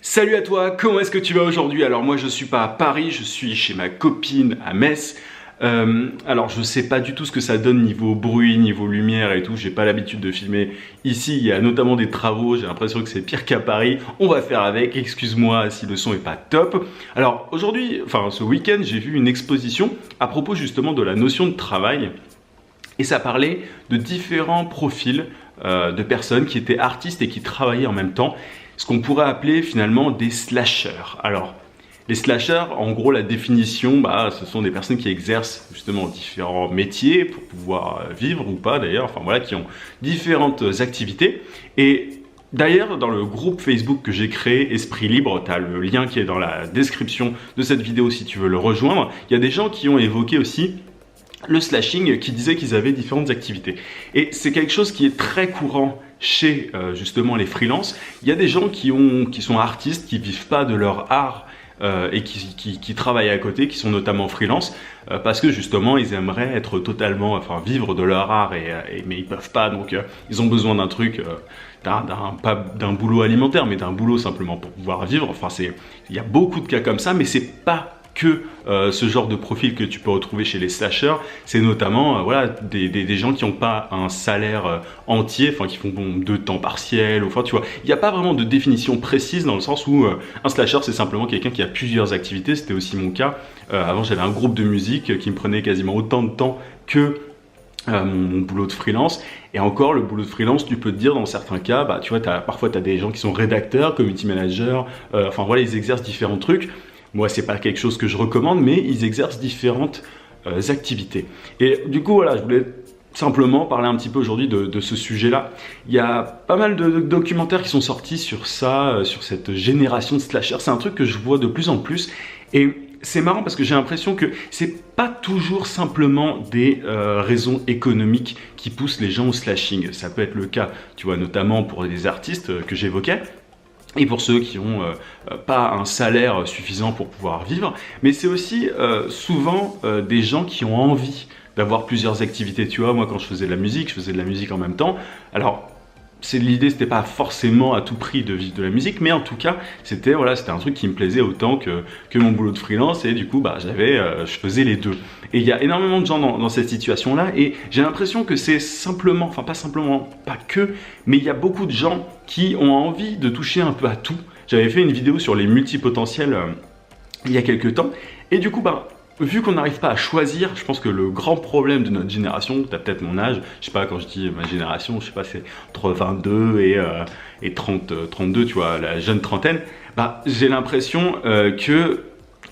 Salut à toi, comment est-ce que tu vas aujourd'hui? Alors moi je suis pas à Paris, je suis chez ma copine à Metz. Alors je sais pas du tout ce que ça donne niveau bruit, niveau lumière et tout, j'ai pas l'habitude de filmer ici, il y a notamment des travaux, j'ai l'impression que c'est pire qu'à Paris, on va faire avec, excuse-moi si le son est pas top. Alors aujourd'hui, enfin ce week-end, j'ai vu une exposition à propos justement de la notion de travail et ça parlait de différents profils de personnes qui étaient artistes et qui travaillaient en même temps, ce qu'on pourrait appeler finalement des slashers. Alors, les slashers, en gros, la définition, ce sont des personnes qui exercent justement différents métiers pour pouvoir vivre ou pas d'ailleurs, enfin voilà, qui ont différentes activités. Et d'ailleurs, dans le groupe Facebook que j'ai créé, Esprit Libre, tu as le lien qui est dans la description de cette vidéo si tu veux le rejoindre, il y a des gens qui ont évoqué aussi le slashing, qui disaient qu'ils avaient différentes activités. Et c'est quelque chose qui est très courant chez justement les freelances. Il y a des gens qui sont artistes, qui vivent pas de leur art et qui travaillent à côté, qui sont notamment freelance, parce que justement ils aimeraient être totalement, enfin vivre de leur art, mais ils peuvent pas, donc ils ont besoin d'un truc, pas d'un boulot alimentaire, mais d'un boulot simplement pour pouvoir vivre. Enfin il y a beaucoup de cas comme ça, mais c'est pas que ce genre de profil que tu peux retrouver chez les slashers, c'est notamment voilà, des gens qui n'ont pas un salaire entier, enfin qui font de temps partiel, enfin tu vois, il n'y a pas vraiment de définition précise dans le sens où un slasher c'est simplement quelqu'un qui a plusieurs activités, c'était aussi mon cas. Avant j'avais un groupe de musique qui me prenait quasiment autant de temps que mon boulot de freelance, et encore le boulot de freelance tu peux te dire dans certains cas, tu vois, parfois tu as des gens qui sont rédacteurs, community managers, enfin voilà, ils exercent différents trucs. Moi, c'est pas quelque chose que je recommande, mais ils exercent différentes activités. Et du coup, voilà, je voulais simplement parler un petit peu aujourd'hui de ce sujet-là. Il y a pas mal de documentaires qui sont sortis sur ça, sur cette génération de slashers. C'est un truc que je vois de plus en plus. Et c'est marrant parce que j'ai l'impression que c'est pas toujours simplement des raisons économiques qui poussent les gens au slashing. Ça peut être le cas, tu vois, notamment pour les artistes que j'évoquais. Et pour ceux qui n'ont pas un salaire suffisant pour pouvoir vivre, mais c'est aussi souvent des gens qui ont envie d'avoir plusieurs activités. Tu vois, moi quand je faisais de la musique, je faisais de la musique en même temps. Alors, l'idée, c'était pas forcément à tout prix de vivre de la musique, mais en tout cas, c'était un truc qui me plaisait autant que mon boulot de freelance, et du coup, je faisais les deux. Et il y a énormément de gens dans cette situation-là, et j'ai l'impression que c'est simplement, enfin pas simplement, pas que, mais il y a beaucoup de gens qui ont envie de toucher un peu à tout. J'avais fait une vidéo sur les multipotentiels il y a quelques temps, et du coup, vu qu'on n'arrive pas à choisir, je pense que le grand problème de notre génération, tu as peut-être mon âge, je sais pas, quand je dis ma génération, je sais pas, c'est entre 22 et 32, tu vois, la jeune trentaine, j'ai l'impression que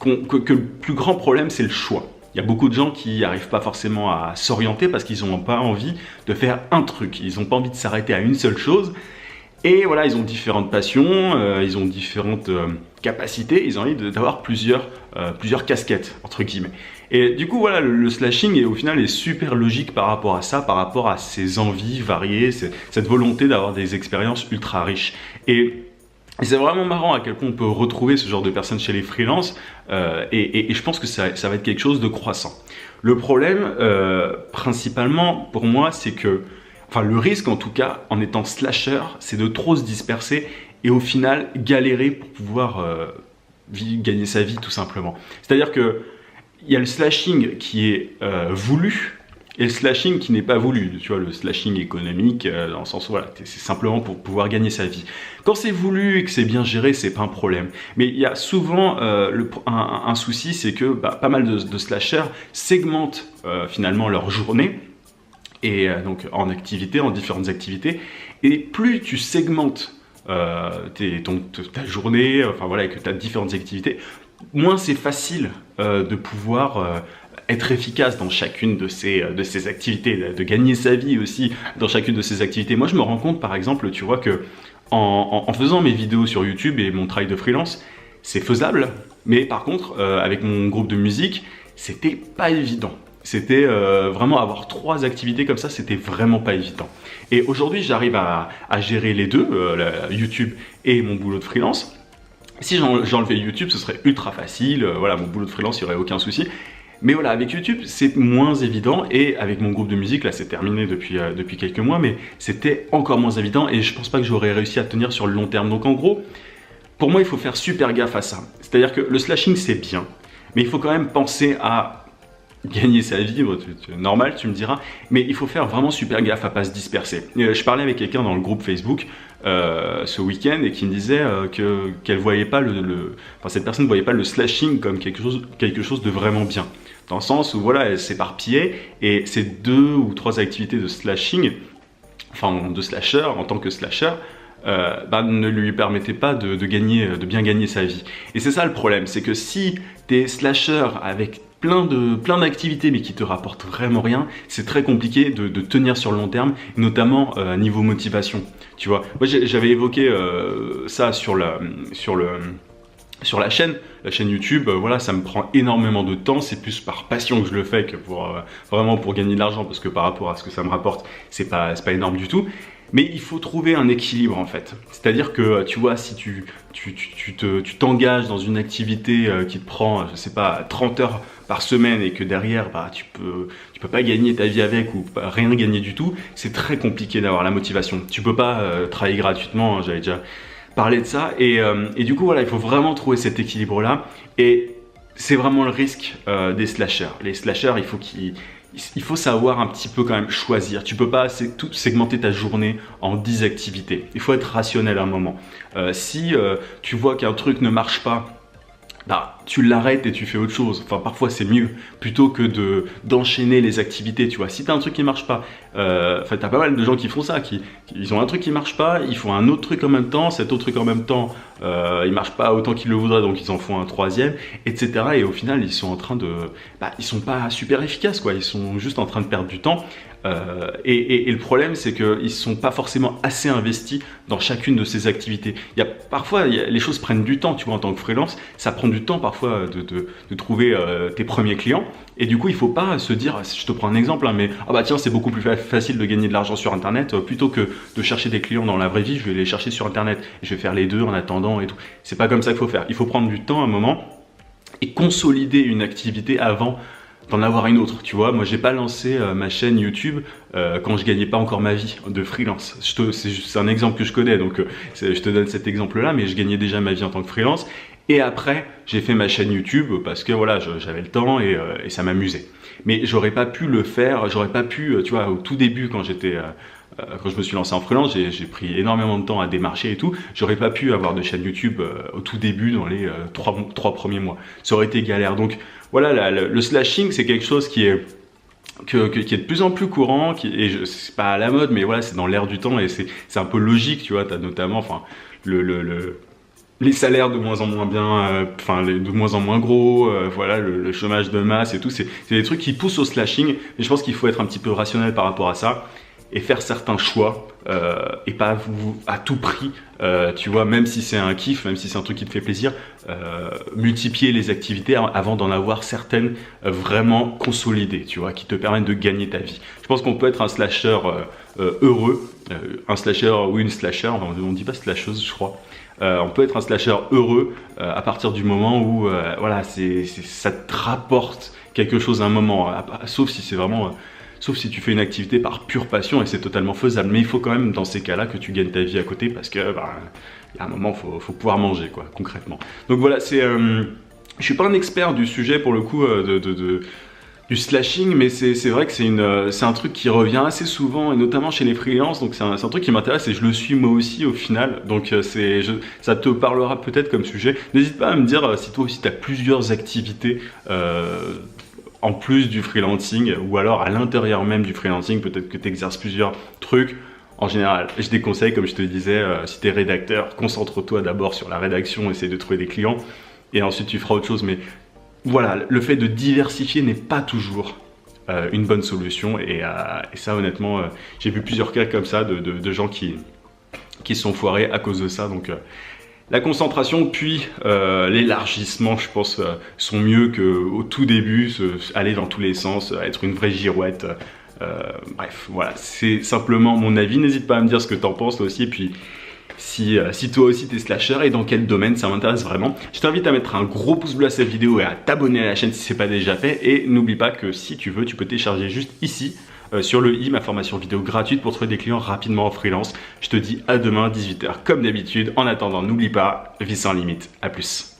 le plus grand problème, c'est le choix. Il y a beaucoup de gens qui n'arrivent pas forcément à s'orienter parce qu'ils n'ont pas envie de faire un truc, ils n'ont pas envie de s'arrêter à une seule chose. Et voilà, ils ont différentes passions, ils ont différentes capacités, ils ont envie d'avoir plusieurs casquettes, entre guillemets. Et du coup, voilà, le slashing au final est super logique par rapport à ça, par rapport à ces envies variées, cette volonté d'avoir des expériences ultra riches. Et c'est vraiment marrant à quel point on peut retrouver ce genre de personnes chez les freelances, et je pense que ça va être quelque chose de croissant. Le problème, principalement pour moi, c'est que le risque en tout cas, en étant slasher, c'est de trop se disperser et au final galérer pour pouvoir gagner sa vie tout simplement. C'est-à-dire que il y a le slashing qui est voulu et le slashing qui n'est pas voulu. Tu vois, le slashing économique, dans le sens où c'est simplement pour pouvoir gagner sa vie. Quand c'est voulu et que c'est bien géré, c'est pas un problème. Mais il y a souvent un souci, c'est que pas mal de slashers segmentent finalement leur journée, et donc en différentes activités, et plus tu segmentes ta journée, et que tu as différentes activités, moins c'est facile de pouvoir être efficace dans chacune de ces activités, de gagner sa vie aussi dans chacune de ces activités. Moi je me rends compte par exemple, tu vois, que en faisant mes vidéos sur YouTube et mon travail de freelance, c'est faisable, mais par contre avec mon groupe de musique, c'était pas évident. C'était vraiment avoir 3 activités comme ça, c'était vraiment pas évident. Et aujourd'hui, j'arrive à gérer les deux, YouTube et mon boulot de freelance. Si j'enlevais YouTube, ce serait ultra facile. Mon boulot de freelance, il n'y aurait aucun souci. Mais voilà, avec YouTube, c'est moins évident. Et avec mon groupe de musique, là, c'est terminé depuis quelques mois, mais c'était encore moins évident. Et je pense pas que j'aurais réussi à tenir sur le long terme. Donc en gros, pour moi, il faut faire super gaffe à ça. C'est-à-dire que le slashing, c'est bien, mais il faut quand même penser à gagner sa vie, normal, tu me diras, mais il faut faire vraiment super gaffe à pas se disperser. Je parlais avec quelqu'un dans le groupe Facebook ce week-end et qui me disait qu'elle voyait pas enfin, cette personne ne voyait pas le slashing comme quelque chose de vraiment bien. Dans le sens où voilà, elle s'éparpillait et ces 2 ou 3 activités de slashing, enfin de slasher en tant que slasher, ne lui permettait pas de bien gagner sa vie. Et c'est ça le problème, c'est que si t'es slasher avec plein d'activités mais qui te rapportent vraiment rien, c'est très compliqué de tenir sur le long terme, notamment niveau motivation. Tu vois, moi j'avais évoqué ça sur la chaîne YouTube, voilà, ça me prend énormément de temps, c'est plus par passion que je le fais que vraiment pour gagner de l'argent, parce que par rapport à ce que ça me rapporte, c'est pas énorme du tout. Mais il faut trouver un équilibre en fait. C'est-à-dire que tu vois, si tu t'engages dans une activité qui te prend, je sais pas, 30 heures par semaine et que derrière tu peux pas gagner ta vie avec ou rien gagner du tout, c'est très compliqué d'avoir la motivation. Tu peux pas travailler gratuitement, hein, j'avais déjà parlé de ça. Et du coup voilà, il faut vraiment trouver cet équilibre là. Et c'est vraiment le risque des slashers. Les slashers, il faut savoir un petit peu quand même choisir. Tu peux pas segmenter ta journée en 10 activités. Il faut être rationnel à un moment. Si tu vois qu'un truc ne marche pas, tu l'arrêtes et tu fais autre chose. Enfin, parfois c'est mieux plutôt que d'enchaîner les activités. Tu vois, si tu as un truc qui marche pas, t'as pas mal de gens qui font ça, ils ont un truc qui marche pas, ils font un autre truc en même temps, cet autre truc en même temps, il marche pas autant qu'ils le voudraient, donc ils en font un troisième, etc. Et au final, ils sont en train ils sont pas super efficaces, quoi. Ils sont juste en train de perdre du temps. Et le problème, c'est qu'ils ne sont pas forcément assez investis dans chacune de ces activités. Parfois, les choses prennent du temps, tu vois, en tant que freelance, ça prend du temps parfois de trouver tes premiers clients. Et du coup, il ne faut pas se dire, je te prends un exemple, hein, mais tiens, c'est beaucoup plus facile de gagner de l'argent sur Internet, plutôt que de chercher des clients dans la vraie vie, je vais les chercher sur Internet. Je vais faire les deux en attendant et tout. C'est pas comme ça qu'il faut faire. Il faut prendre du temps à un moment et consolider une activité avant d'en avoir une autre, tu vois. Moi, j'ai pas lancé ma chaîne YouTube quand je gagnais pas encore ma vie de freelance. C'est un exemple que je connais, donc je te donne cet exemple-là, mais je gagnais déjà ma vie en tant que freelance. Et après, j'ai fait ma chaîne YouTube parce que voilà, j'avais le temps et ça m'amusait. Mais j'aurais pas pu le faire, j'aurais pas pu, tu vois, au tout début quand je me suis lancé en freelance, j'ai pris énormément de temps à démarcher et tout. J'aurais pas pu avoir de chaîne YouTube au tout début dans les 3 premiers mois. Ça aurait été galère. Donc voilà, le slashing, c'est quelque chose qui est de plus en plus courant, c'est pas à la mode, mais voilà, c'est dans l'air du temps et c'est un peu logique, tu vois. T'as notamment, enfin, les salaires de moins en moins bien, de moins en moins gros, voilà, le chômage de masse et tout, c'est des trucs qui poussent au slashing. Mais je pense qu'il faut être un petit peu rationnel par rapport à ça et faire certains choix et pas à tout prix, tu vois, même si c'est un kiff, même si c'est un truc qui te fait plaisir, multiplier les activités avant d'en avoir certaines vraiment consolidées, tu vois, qui te permettent de gagner ta vie. Je pense qu'on peut être un slasher heureux, un slasher ou une slasher, on dit pas slasheuse, je crois. On peut être un slasher heureux à partir du moment où voilà, ça te rapporte quelque chose à un moment, sauf si c'est vraiment sauf si tu fais une activité par pure passion et c'est totalement faisable. Mais il faut quand même dans ces cas-là que tu gagnes ta vie à côté parce que à un moment faut pouvoir manger, quoi, concrètement. Donc voilà, je suis pas un expert du sujet pour le coup du slashing, mais c'est vrai que c'est un truc qui revient assez souvent et notamment chez les freelances, donc c'est un truc qui m'intéresse et je le suis moi aussi au final, donc ça te parlera peut-être comme sujet. N'hésite pas à me dire si toi aussi tu as plusieurs activités en plus du freelancing ou alors à l'intérieur même du freelancing, peut-être que tu exerces plusieurs trucs. En général, je déconseille, comme je te disais, si tu es rédacteur, concentre-toi d'abord sur la rédaction, essaie de trouver des clients et ensuite tu feras autre chose. Mais voilà, le fait de diversifier n'est pas toujours une bonne solution et ça honnêtement, j'ai vu plusieurs cas comme ça de gens qui se sont foirés à cause de ça. Donc la concentration puis l'élargissement, je pense, sont mieux qu'au tout début, aller dans tous les sens, être une vraie girouette. Bref, voilà, c'est simplement mon avis. N'hésite pas à me dire ce que tu en penses aussi. Et puis, si toi aussi t'es slasher et dans quel domaine, ça m'intéresse vraiment. Je t'invite à mettre un gros pouce bleu à cette vidéo et à t'abonner à la chaîne si ce n'est pas déjà fait. Et n'oublie pas que si tu veux, tu peux télécharger juste ici sur le i, ma formation vidéo gratuite pour trouver des clients rapidement en freelance. Je te dis à demain 18h comme d'habitude. En attendant, n'oublie pas, vie sans limite. À plus.